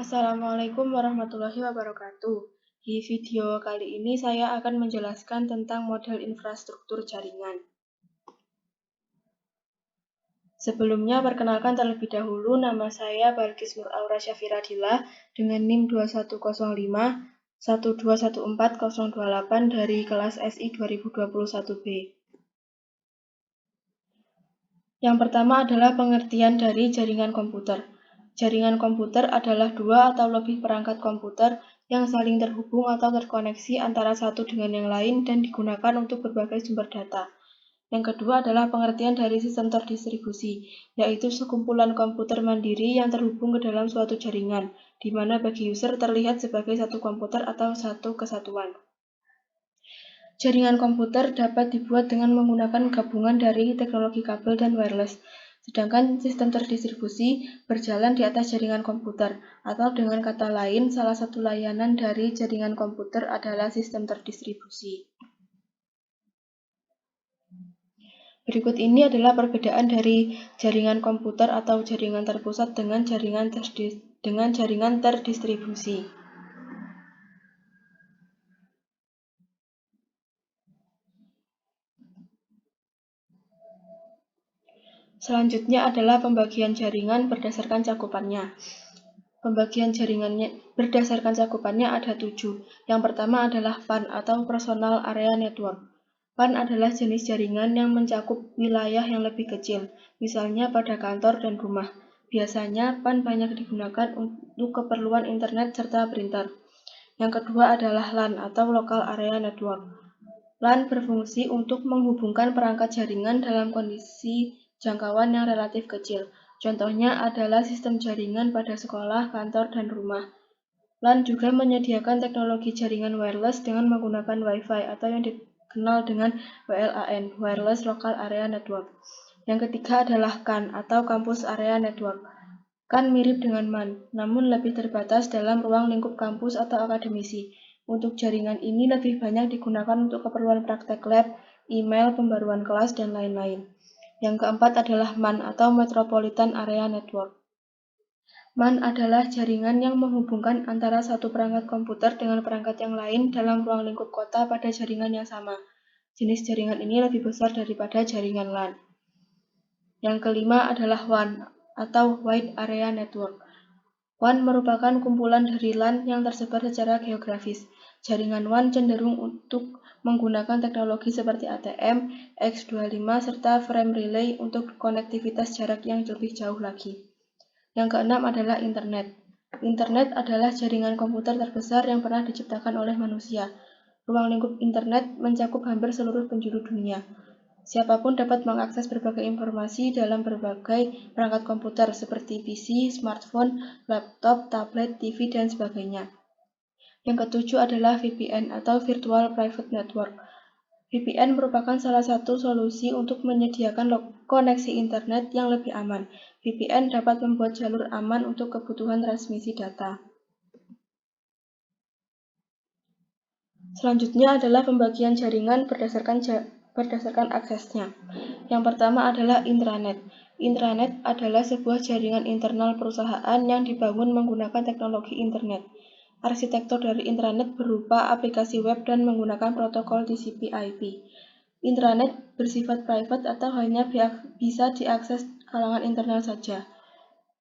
Assalamualaikum warahmatullahi wabarakatuh. Di video kali ini saya akan menjelaskan tentang model infrastruktur jaringan. Sebelumnya, perkenalkan terlebih dahulu, nama saya Balkis Nur Aura Syafiradila dengan NIM 2105 1214028 dari kelas SI 2021B. Yang pertama adalah pengertian dari jaringan komputer. Jaringan komputer adalah dua atau lebih perangkat komputer yang saling terhubung atau terkoneksi antara satu dengan yang lain dan digunakan untuk berbagai sumber data. Yang kedua adalah pengertian dari sistem terdistribusi, yaitu sekumpulan komputer mandiri yang terhubung ke dalam suatu jaringan, di mana bagi user terlihat sebagai satu komputer atau satu kesatuan. Jaringan komputer dapat dibuat dengan menggunakan gabungan dari teknologi kabel dan wireless, sedangkan sistem terdistribusi berjalan di atas jaringan komputer, atau dengan kata lain, salah satu layanan dari jaringan komputer adalah sistem terdistribusi. Berikut ini adalah perbedaan dari jaringan komputer atau jaringan terpusat dengan jaringan terdistribusi. Selanjutnya adalah pembagian jaringan berdasarkan cakupannya. Pembagian jaringannya berdasarkan cakupannya ada 7. Yang pertama adalah PAN atau Personal Area Network. PAN adalah jenis jaringan yang mencakup wilayah yang lebih kecil, misalnya pada kantor dan rumah. Biasanya PAN banyak digunakan untuk keperluan internet serta printer. Yang kedua adalah LAN atau Local Area Network. LAN berfungsi untuk menghubungkan perangkat jaringan dalam kondisi jangkauan yang relatif kecil. Contohnya adalah sistem jaringan pada sekolah, kantor, dan rumah. LAN juga menyediakan teknologi jaringan wireless dengan menggunakan Wi-Fi atau yang dikenal dengan WLAN, Wireless Local Area Network. Yang ketiga adalah CAN atau Campus Area Network. CAN mirip dengan MAN, namun lebih terbatas dalam ruang lingkup kampus atau akademisi. Untuk jaringan ini lebih banyak digunakan untuk keperluan praktek lab, email, pembaruan kelas, dan lain-lain. Yang keempat adalah MAN atau Metropolitan Area Network. MAN adalah jaringan yang menghubungkan antara satu perangkat komputer dengan perangkat yang lain dalam ruang lingkup kota pada jaringan yang sama. Jenis jaringan ini lebih besar daripada jaringan LAN. Yang kelima adalah WAN atau Wide Area Network. WAN merupakan kumpulan dari LAN yang tersebar secara geografis. Jaringan WAN cenderung untuk menggunakan teknologi seperti ATM, X25, serta frame relay untuk konektivitas jarak yang lebih jauh lagi. Yang keenam adalah Internet. Internet adalah jaringan komputer terbesar yang pernah diciptakan oleh manusia. Ruang lingkup Internet mencakup hampir seluruh penjuru dunia. Siapapun dapat mengakses berbagai informasi dalam berbagai perangkat komputer seperti PC, smartphone, laptop, tablet, TV, dan sebagainya. Yang ketujuh adalah VPN atau Virtual Private Network. VPN merupakan salah satu solusi untuk menyediakan koneksi internet yang lebih aman. VPN dapat membuat jalur aman untuk kebutuhan transmisi data. Selanjutnya adalah pembagian jaringan berdasarkan aksesnya. Yang pertama adalah intranet. Intranet adalah sebuah jaringan internal perusahaan yang dibangun menggunakan teknologi internet. Arsitektur dari intranet berupa aplikasi web dan menggunakan protokol TCP/IP. Intranet bersifat private atau hanya bisa diakses kalangan internal saja.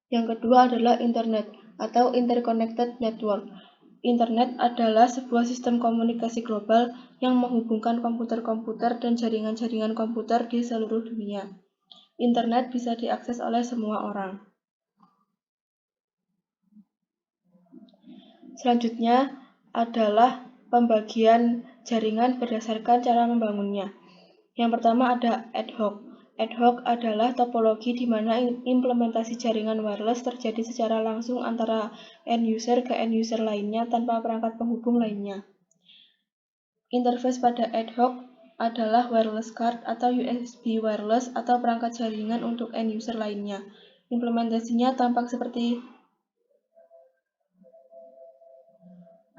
Yang kedua adalah internet atau interconnected network. Internet adalah sebuah sistem komunikasi global yang menghubungkan komputer-komputer dan jaringan-jaringan komputer di seluruh dunia. Internet bisa diakses oleh semua orang. Selanjutnya adalah pembagian jaringan berdasarkan cara membangunnya. Yang pertama ada ad hoc. Ad hoc adalah topologi di mana implementasi jaringan wireless terjadi secara langsung antara end user ke end user lainnya tanpa perangkat penghubung lainnya. Interface pada ad hoc adalah wireless card atau USB wireless atau perangkat jaringan untuk end user lainnya. Implementasinya tampak seperti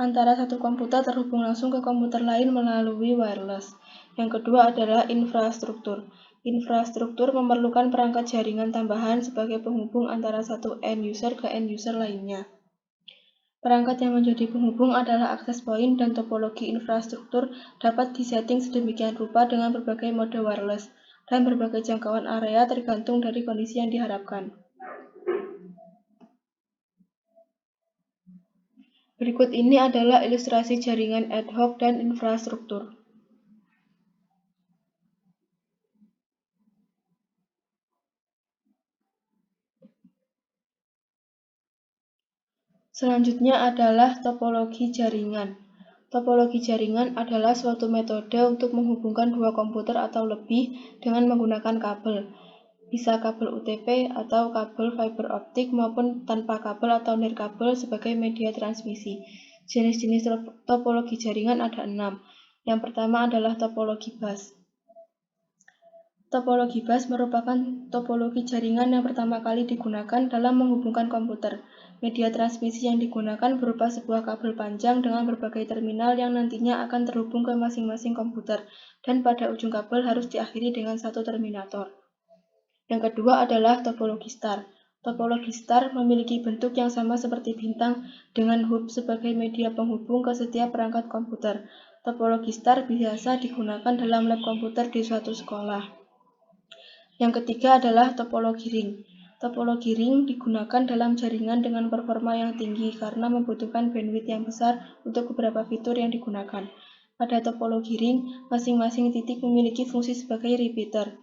antara satu komputer terhubung langsung ke komputer lain melalui wireless. Yang kedua adalah infrastruktur. Infrastruktur memerlukan perangkat jaringan tambahan sebagai penghubung antara satu end user ke end user lainnya. Perangkat yang menjadi penghubung adalah akses point dan topologi infrastruktur dapat disetting sedemikian rupa dengan berbagai mode wireless dan berbagai jangkauan area tergantung dari kondisi yang diharapkan. Berikut ini adalah ilustrasi jaringan ad hoc dan infrastruktur. Selanjutnya adalah topologi jaringan. Topologi jaringan adalah suatu metode untuk menghubungkan dua komputer atau lebih dengan menggunakan kabel. Bisa kabel UTP atau kabel fiber optik maupun tanpa kabel atau nirkabel sebagai media transmisi. Jenis-jenis topologi jaringan ada 6. Yang pertama adalah topologi bus. Topologi bus merupakan topologi jaringan yang pertama kali digunakan dalam menghubungkan komputer. Media transmisi yang digunakan berupa sebuah kabel panjang dengan berbagai terminal yang nantinya akan terhubung ke masing-masing komputer, dan pada ujung kabel harus diakhiri dengan satu terminator. Yang kedua adalah topologi star. Topologi star memiliki bentuk yang sama seperti bintang dengan hub sebagai media penghubung ke setiap perangkat komputer. Topologi star biasa digunakan dalam lab komputer di suatu sekolah. Yang ketiga adalah topologi ring. Topologi ring digunakan dalam jaringan dengan performa yang tinggi karena membutuhkan bandwidth yang besar untuk beberapa fitur yang digunakan. Pada topologi ring, masing-masing titik memiliki fungsi sebagai repeater.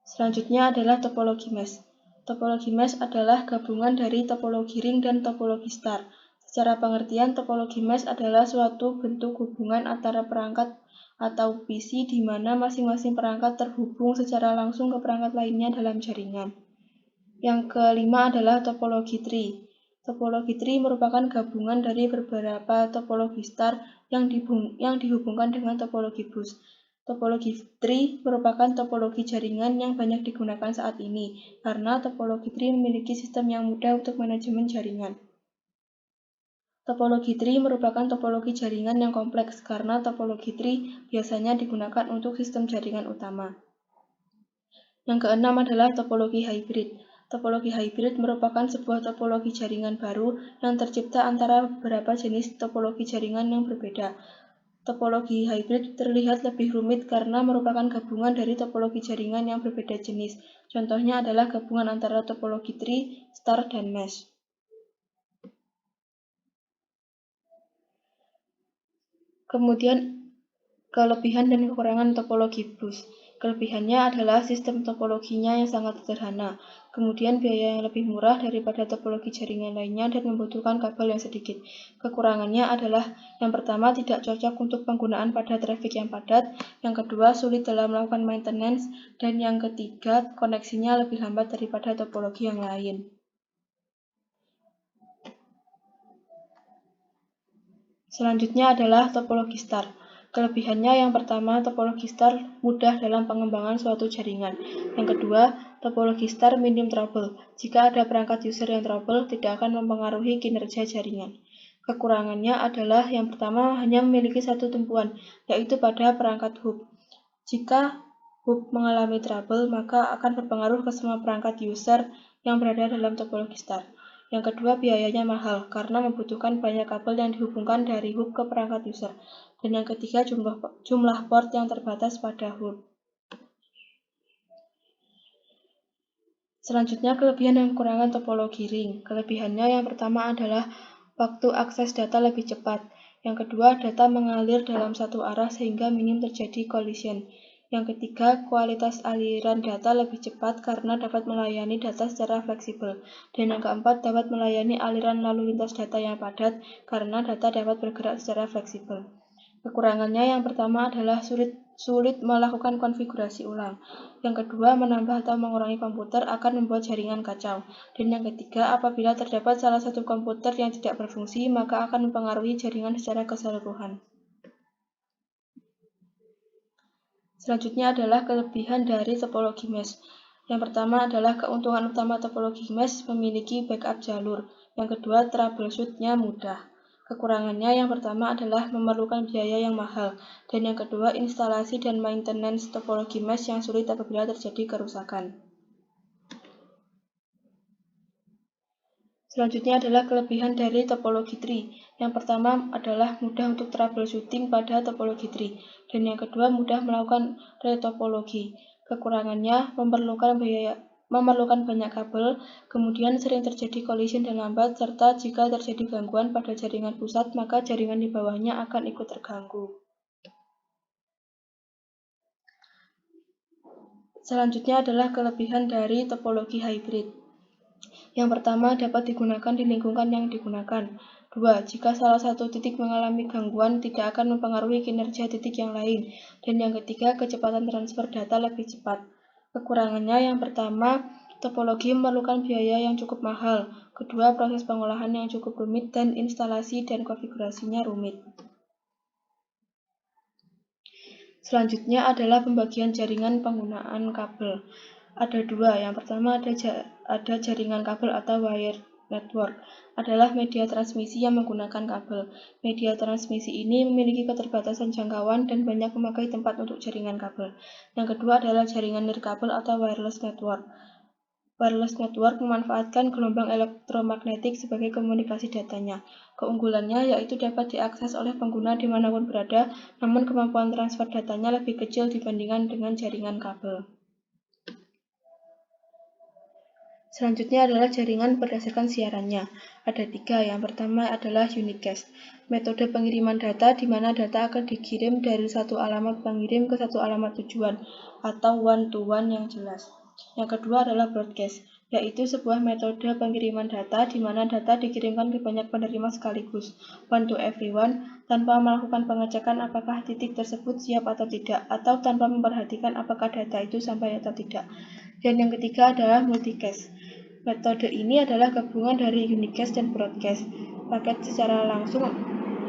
Selanjutnya adalah topologi mesh. Topologi mesh adalah gabungan dari topologi ring dan topologi star. Secara pengertian, topologi mesh adalah suatu bentuk hubungan antara perangkat atau PC di mana masing-masing perangkat terhubung secara langsung ke perangkat lainnya dalam jaringan. Yang kelima adalah topologi tree. Topologi tree merupakan gabungan dari beberapa topologi star yang dihubungkan dengan topologi bus. Topologi tree merupakan topologi jaringan yang banyak digunakan saat ini, karena topologi tree memiliki sistem yang mudah untuk manajemen jaringan. Topologi tree merupakan topologi jaringan yang kompleks, karena topologi tree biasanya digunakan untuk sistem jaringan utama. Yang keenam adalah topologi hybrid. Topologi hybrid merupakan sebuah topologi jaringan baru yang tercipta antara beberapa jenis topologi jaringan yang berbeda. Topologi hybrid terlihat lebih rumit karena merupakan gabungan dari topologi jaringan yang berbeda jenis. Contohnya adalah gabungan antara topologi tree, star, dan mesh. Kemudian, kelebihan dan kekurangan topologi bus. Kelebihannya adalah sistem topologinya yang sangat sederhana, kemudian biaya yang lebih murah daripada topologi jaringan lainnya dan membutuhkan kabel yang sedikit. Kekurangannya adalah yang pertama tidak cocok untuk penggunaan pada trafik yang padat, yang kedua sulit dalam melakukan maintenance, dan yang ketiga koneksinya lebih lambat daripada topologi yang lain. Selanjutnya adalah topologi star. Kelebihannya yang pertama, topologi star mudah dalam pengembangan suatu jaringan. Yang kedua, topologi star minim trouble. Jika ada perangkat user yang trouble, tidak akan mempengaruhi kinerja jaringan. Kekurangannya adalah yang pertama, hanya memiliki satu tumpuan, yaitu pada perangkat hub. Jika hub mengalami trouble, maka akan berpengaruh ke semua perangkat user yang berada dalam topologi star. Yang kedua, biayanya mahal karena membutuhkan banyak kabel yang dihubungkan dari hub ke perangkat user. Dan yang ketiga, jumlah port yang terbatas pada hub. Selanjutnya, kelebihan dan kekurangan topologi ring. Kelebihannya yang pertama adalah waktu akses data lebih cepat. Yang kedua, data mengalir dalam satu arah sehingga minim terjadi collision. Yang ketiga, kualitas aliran data lebih cepat karena dapat melayani data secara fleksibel. Dan yang keempat, dapat melayani aliran lalu lintas data yang padat karena data dapat bergerak secara fleksibel. Kekurangannya yang pertama adalah sulit melakukan konfigurasi ulang. Yang kedua, menambah atau mengurangi komputer akan membuat jaringan kacau. Dan yang ketiga, apabila terdapat salah satu komputer yang tidak berfungsi, maka akan mempengaruhi jaringan secara keseluruhan. Selanjutnya adalah kelebihan dari topologi mesh. Yang pertama adalah keuntungan utama topologi mesh memiliki backup jalur. Yang kedua, troubleshoot-nya mudah. Kekurangannya yang pertama adalah memerlukan biaya yang mahal. Dan yang kedua, instalasi dan maintenance topologi mesh yang sulit apabila terjadi kerusakan. Selanjutnya adalah kelebihan dari topologi tree. Yang pertama adalah mudah untuk troubleshooting pada topologi tree, dan yang kedua mudah melakukan retopologi. Kekurangannya memerlukan banyak kabel, kemudian sering terjadi collision dan lambat, serta jika terjadi gangguan pada jaringan pusat, maka jaringan di bawahnya akan ikut terganggu. Selanjutnya adalah kelebihan dari topologi hybrid. Yang pertama, dapat digunakan di lingkungan yang digunakan. 2. Jika salah satu titik mengalami gangguan, tidak akan mempengaruhi kinerja titik yang lain. Dan yang ketiga, kecepatan transfer data lebih cepat. Kekurangannya yang pertama, topologi memerlukan biaya yang cukup mahal. Kedua, proses pengolahan yang cukup rumit dan instalasi dan konfigurasinya rumit. Selanjutnya adalah pembagian jaringan penggunaan kabel. Ada dua. Yang pertama ada jaringan kabel atau wire network. Adalah media transmisi yang menggunakan kabel. Media transmisi ini memiliki keterbatasan jangkauan dan banyak memakai tempat untuk jaringan kabel. Yang kedua adalah jaringan nirkabel atau wireless network. Wireless network memanfaatkan gelombang elektromagnetik sebagai komunikasi datanya. Keunggulannya yaitu dapat diakses oleh pengguna dimanapun berada, namun kemampuan transfer datanya lebih kecil dibandingkan dengan jaringan kabel. Selanjutnya adalah jaringan berdasarkan siarannya. Ada tiga. Yang pertama adalah unicast. Metode pengiriman data di mana data akan dikirim dari satu alamat pengirim ke satu alamat tujuan, atau one-to-one yang jelas. Yang kedua adalah broadcast, yaitu sebuah metode pengiriman data di mana data dikirimkan ke banyak penerima sekaligus, one to everyone, tanpa melakukan pengecekan apakah titik tersebut siap atau tidak, atau tanpa memperhatikan apakah data itu sampai atau tidak. Dan yang ketiga adalah multicast. Metode ini adalah gabungan dari unicast dan broadcast. Paket secara langsung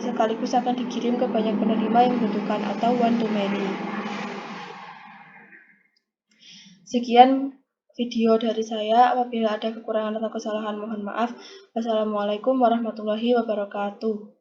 sekaligus akan dikirim ke banyak penerima yang membutuhkan, atau one to many. Sekian video dari saya. Apabila ada kekurangan atau kesalahan mohon maaf. Wassalamualaikum warahmatullahi wabarakatuh.